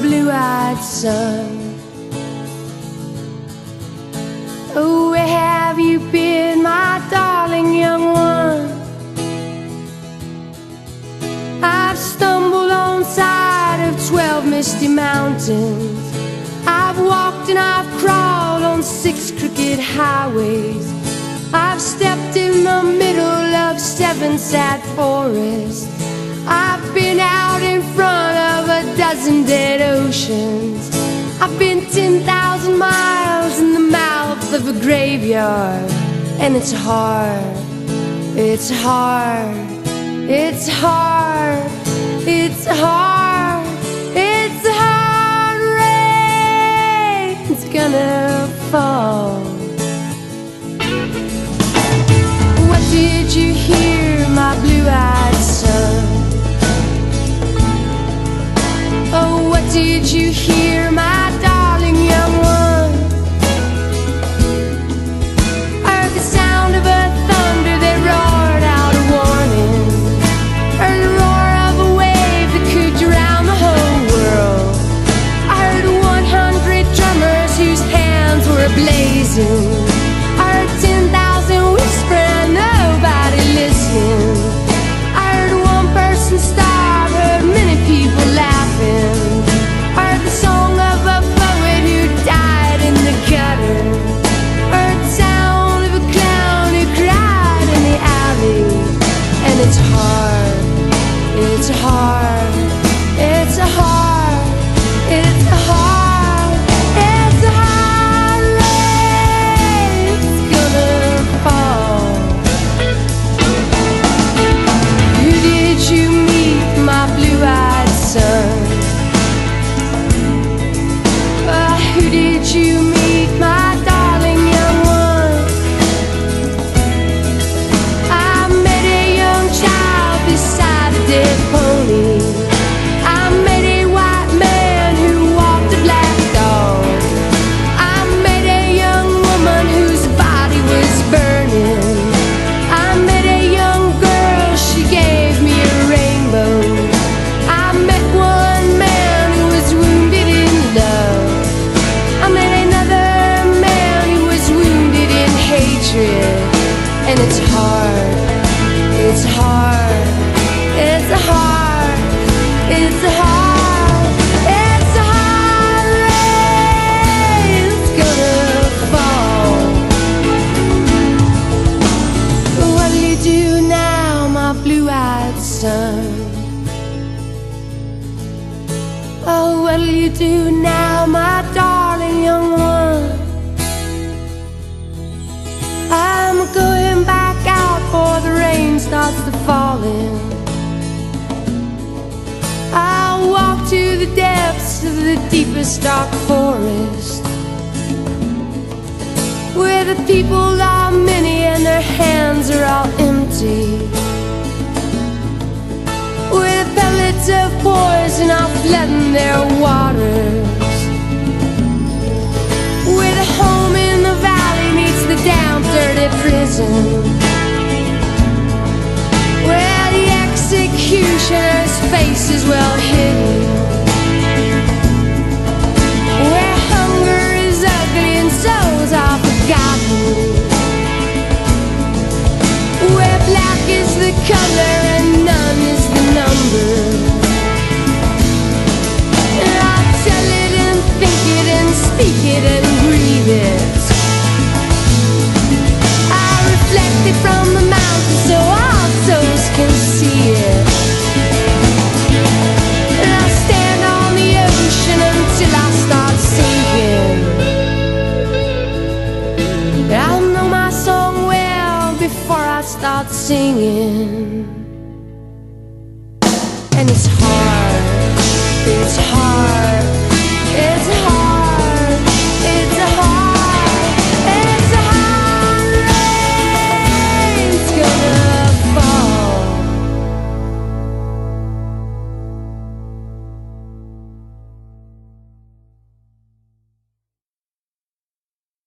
blue-eyed son. Oh, where have you been, my darling young one? I've stumbled on side of 12 misty mountains. I've walked and I've crawled on 6 crooked highways. I've stepped in the middle of 7 sad forests. I've been out in front of a dozen dead oceans. I've been 10,000 miles in the mouth of a graveyard. And it's hard, it's hard, it's hard, it's hard, it's hard. Rain's gonna fall. What did you hear, my blue-eyed son? Oh, what did you hear, my darling young one? I heard the sound of a thunder that roared out a warning. Heard the roar of a wave that could drown the whole world. I heard 100 drummers whose hands were blazing. I heard 10,000 whisper and nobody listening. I heard one person starve, heard many people laughing. I heard the song of a poet who died in the gutter. I heard the sound of a clown who cried in the alley. And it's hard, it's hard, it's hard, it's hard, it's hard. Rain's gonna fall. Who did you meet, my blue-eyed son? Who did you meet, my darling young one? I met a young child beside a dead pony. I met a white man who walked a black dog. I met a young woman whose body was burning. I met a young girl, she gave me a rainbow. I met one man who was wounded in love. I met another man who was wounded in hatred. And it's hard, it's hard, it's hard, it's hard, it's hard. Rain's gonna fall. What'll you do now, my blue-eyed son? Oh, what'll you do now, my darling young one? I'm going back out before the rain starts to fall in. I'll walk to the depths of the deepest dark forest, where the people are many and their hands are all empty, where the pellets of poison are flooding their waters, where the home in the valley meets the damp, dirty prison, where the executioner's face is well hidden, where hunger is ugly and souls are forgotten, where black is the color and none is the number. And I'll tell it and think it and speak it and breathe it. I reflect it from the mountain so all souls can see it. And I'll stand on the ocean until I start sinking. I'll know my song well before I start singing. And it's hard, it's hard.